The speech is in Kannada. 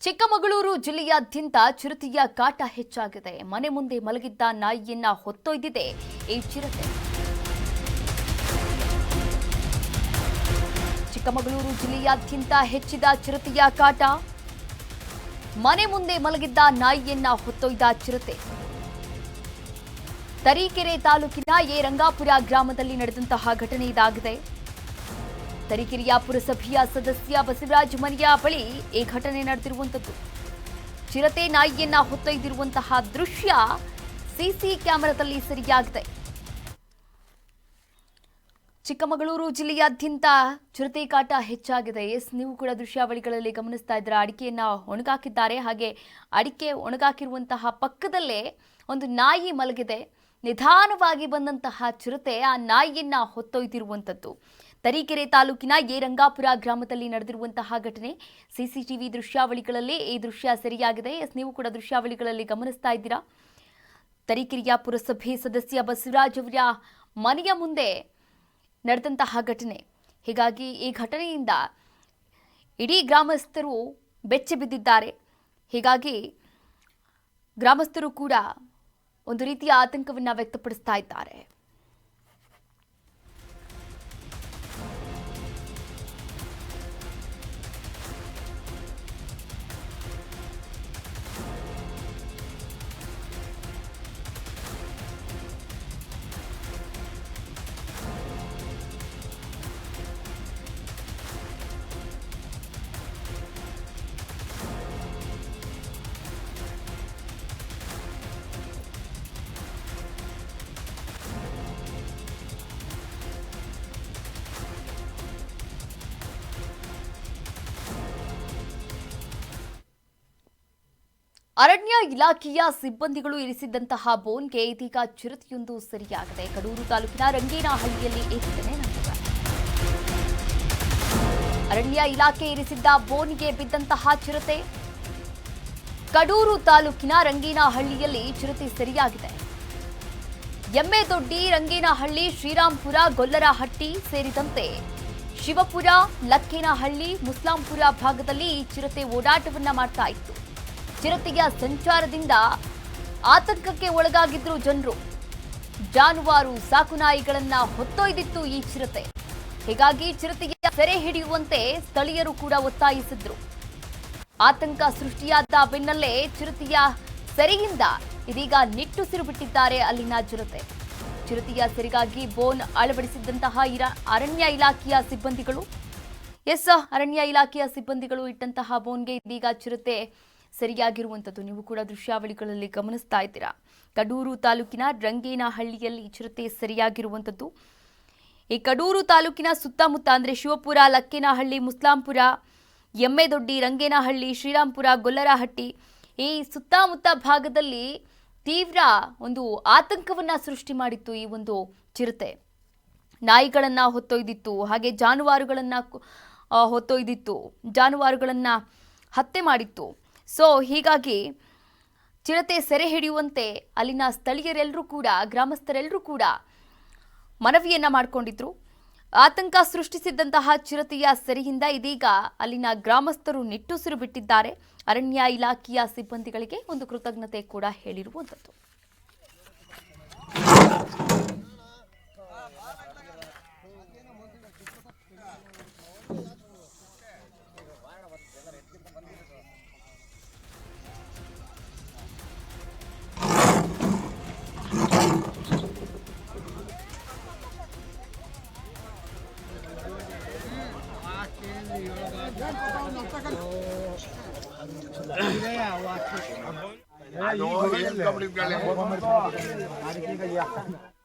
ಚಿಕ್ಕಮಗಳೂರು ಜಿಲ್ಲೆಯಾದ್ಯಂತ ಚಿರತೆಯ ಕಾಟ ಹೆಚ್ಚಾಗಿದೆ. ಮನೆ ಮುಂದೆ ಮಲಗಿದ್ದ ನಾಯಿಯನ್ನ ಹೊತ್ತೊಯ್ದಿದೆ ಈ ಚಿರತೆ. ಚಿಕ್ಕಮಗಳೂರು ಜಿಲ್ಲೆಯಾದ್ಯಂತ ಹೆಚ್ಚಿದ ಚಿರತೆಯ ಕಾಟ. ಮನೆ ಮುಂದೆ ಮಲಗಿದ್ದ ನಾಯಿಯನ್ನ ಹೊತ್ತೊಯ್ದ ಚಿರತೆ. ತರೀಕೆರೆ ತಾಲೂಕಿನ ರಂಗಾಪುರ ಗ್ರಾಮದಲ್ಲಿ ನಡೆದಂತಹ ಘಟನೆ ಇದಾಗಿದೆ. ತರೀಕೆರೆಯ ಪುರಸಭೆಯ ಸದಸ್ಯ ಬಸವರಾಜ್ ಮನೆಯ ಬಳಿ ಈ ಘಟನೆ ನಡೆದಿರುವಂತದ್ದು. ಚಿರತೆ ನಾಯಿಯನ್ನ ಹೊತ್ತೊಯ್ದಿರುವಂತಹ ದೃಶ್ಯ ಸಿಸಿ ಕ್ಯಾಮೆರಾದಲ್ಲಿ ಸೆರೆಯಾಗಿದೆ. ಚಿಕ್ಕಮಗಳೂರು ಜಿಲ್ಲೆಯಾದ್ಯಂತ ಚಿರತೆ ಕಾಟ ಹೆಚ್ಚಾಗಿದೆ. ನೀವು ಕೂಡ ದೃಶ್ಯಾವಳಿಗಳಲ್ಲಿ ಗಮನಿಸ್ತಾ ಇದ್ದೀರಾ. ಅಡಿಕೆಯನ್ನ ಒಣಗಾಕಿದ್ದಾರೆ. ಹಾಗೆ ಅಡಿಕೆ ಒಣಗಾಕಿರುವಂತಹ ಪಕ್ಕದಲ್ಲೇ ಒಂದು ನಾಯಿ ಮಲಗಿದೆ. ನಿಧಾನವಾಗಿ ಬಂದಂತಹ ಚಿರತೆ ಆ ನಾಯಿಯನ್ನ ಹೊತ್ತೊಯ್ದಿರುವಂತದ್ದು. ತರೀಕೆರೆ ತಾಲೂಕಿನ ರಂಗಾಪುರ ಗ್ರಾಮದಲ್ಲಿ ನಡೆದಿರುವಂತಹ ಘಟನೆ. ಸಿಸಿಟಿವಿ ದೃಶ್ಯಾವಳಿಗಳಲ್ಲಿ ಈ ದೃಶ್ಯ ಸೆರೆಯಾಗಿದೆ. ನೀವು ಕೂಡ ದೃಶ್ಯಾವಳಿಗಳಲ್ಲಿ ಗಮನಿಸ್ತಾ ಇದ್ದೀರಾ. ತರೀಕೆರೆಯ ಪುರಸಭೆ ಸದಸ್ಯ ಬಸವರಾಜ್ ಅವರ ಮನೆಯ ಮುಂದೆ ನಡೆದಂತಹ ಘಟನೆ. ಹೀಗಾಗಿ ಈ ಘಟನೆಯಿಂದ ಇಡೀ ಗ್ರಾಮಸ್ಥರು ಬೆಚ್ಚಿ ಬಿದ್ದಿದ್ದಾರೆ. ಹೀಗಾಗಿ ಗ್ರಾಮಸ್ಥರು ಕೂಡ ಒಂದು ರೀತಿಯ ಆತಂಕವನ್ನ ವ್ಯಕ್ತಪಡಿಸ್ತಾ ಇದ್ದಾರೆ. ಅರಣ್ಯ ಇಲಾಖೆಯ ಸಿಬ್ಬಂದಿಗಳು ಇರಿಸಿದ್ದಂತಹ ಬೋನ್ಗೆ ಇದೀಗ ಚಿರತೆಯೊಂದು ಸೆರೆಯಾಗಿದೆ. ಕಡೂರು ತಾಲೂಕಿನ ರಂಗೇನಹಳ್ಳಿಯಲ್ಲಿ ಈ ಘಟನೆ ನಡೆದಿದೆ. ಅರಣ್ಯ ಇಲಾಖೆ ಇರಿಸಿದ್ದ ಬೋನ್ಗೆ ಬಿದ್ದಂತಹ ಚಿರತೆ. ಕಡೂರು ತಾಲೂಕಿನ ರಂಗೇನಹಳ್ಳಿಯಲ್ಲಿ ಚಿರತೆ ಸೆರೆಯಾಗಿದೆ. ಎಮ್ಮೆದೊಡ್ಡಿ, ರಂಗೇನಹಳ್ಳಿ, ಶ್ರೀರಾಂಪುರ, ಗೊಲ್ಲರಹಟ್ಟಿ ಸೇರಿದಂತೆ ಶಿವಪುರ, ಲಕ್ಕೇನಹಳ್ಳಿ, ಮುಸ್ಲಾಂಪುರ ಭಾಗದಲ್ಲಿ ಈ ಚಿರತೆ ಓಡಾಟವನ್ನ ಮಾಡ್ತಾ ಇತ್ತು. ಚಿರತೆಯ ಸಂಚಾರದಿಂದ ಆತಂಕಕ್ಕೆ ಒಳಗಾಗಿದ್ರು ಜನರು. ಜಾನುವಾರು, ಸಾಕುನಾಯಿಗಳನ್ನ ಹೊತ್ತೊಯ್ದಿತ್ತು ಈ ಚಿರತೆ. ಹೀಗಾಗಿ ಚಿರತೆಯ ಸೆರೆ ಹಿಡಿಯುವಂತೆ ಸ್ಥಳೀಯರು ಕೂಡ ಒತ್ತಾಯಿಸಿದ್ರು. ಆತಂಕ ಸೃಷ್ಟಿಯಾದ ಬೆನ್ನಲ್ಲೇ ಚಿರತೆಯ ಸೆರೆಯಿಂದ ಇದೀಗ ನಿಟ್ಟುಸಿರು ಬಿಟ್ಟಿದ್ದಾರೆ ಅಲ್ಲಿನ ಚಿರತೆ. ಚಿರತೆಯ ಸೆರೆಗಾಗಿ ಬೋನ್ ಅಳವಡಿಸಿದ್ದಂತಹ ಅರಣ್ಯ ಇಲಾಖೆಯ ಸಿಬ್ಬಂದಿಗಳು ಅರಣ್ಯ ಇಲಾಖೆಯ ಸಿಬ್ಬಂದಿಗಳು ಇಟ್ಟಂತಹ ಬೋನ್ಗೆ ಇದೀಗ ಚಿರತೆ ಸರಿಯಾಗಿರುವಂಥದ್ದು. ನೀವು ಕೂಡ ದೃಶ್ಯಾವಳಿಗಳಲ್ಲಿ ಗಮನಿಸ್ತಾ ಇದ್ದೀರಾ. ಕಡೂರು ತಾಲೂಕಿನ ರಂಗೇನಹಳ್ಳಿಯಲ್ಲಿ ಚಿರತೆ ಸರಿಯಾಗಿರುವಂಥದ್ದು. ಈ ಕಡೂರು ತಾಲೂಕಿನ ಸುತ್ತಮುತ್ತ ಅಂದರೆ ಶಿವಪುರ, ಲಕ್ಕೇನಹಳ್ಳಿ, ಮುಸ್ಲಾಂಪುರ, ಎಮ್ಮೆದೊಡ್ಡಿ, ರಂಗೇನಹಳ್ಳಿ, ಶ್ರೀರಾಂಪುರ, ಗೊಲ್ಲರಹಟ್ಟಿ ಈ ಸುತ್ತಮುತ್ತ ಭಾಗದಲ್ಲಿ ತೀವ್ರ ಒಂದು ಆತಂಕವನ್ನ ಸೃಷ್ಟಿ ಮಾಡಿತ್ತು ಈ ಒಂದು ಚಿರತೆ. ನಾಯಿಗಳನ್ನ ಹೊತ್ತೊಯ್ದಿತ್ತು, ಹಾಗೆ ಜಾನುವಾರುಗಳನ್ನ ಹೊತ್ತೊಯ್ದಿತ್ತು, ಜಾನುವಾರುಗಳನ್ನ ಹತ್ಯೆ ಮಾಡಿತ್ತು. ಹೀಗಾಗಿ ಚಿರತೆ ಸೆರೆ ಹಿಡಿಯುವಂತೆ ಅಲ್ಲಿನ ಸ್ಥಳೀಯರೆಲ್ಲರೂ ಕೂಡ, ಗ್ರಾಮಸ್ಥರೆಲ್ಲರೂ ಕೂಡ ಮನವಿಯನ್ನ ಮಾಡಿಕೊಂಡಿದ್ರು. ಆತಂಕ ಸೃಷ್ಟಿಸಿದ್ದಂತಹ ಚಿರತೆಯ ಸೆರೆಯಿಂದ ಇದೀಗ ಅಲ್ಲಿನ ಗ್ರಾಮಸ್ಥರು ನಿಟ್ಟುಸಿರು ಬಿಟ್ಟಿದ್ದಾರೆ. ಅರಣ್ಯ ಇಲಾಖೆಯ ಸಿಬ್ಬಂದಿಗಳಿಗೆ ಒಂದು ಕೃತಜ್ಞತೆ ಕೂಡ ಹೇಳಿರುವಂಥದ್ದು. Aduh, ini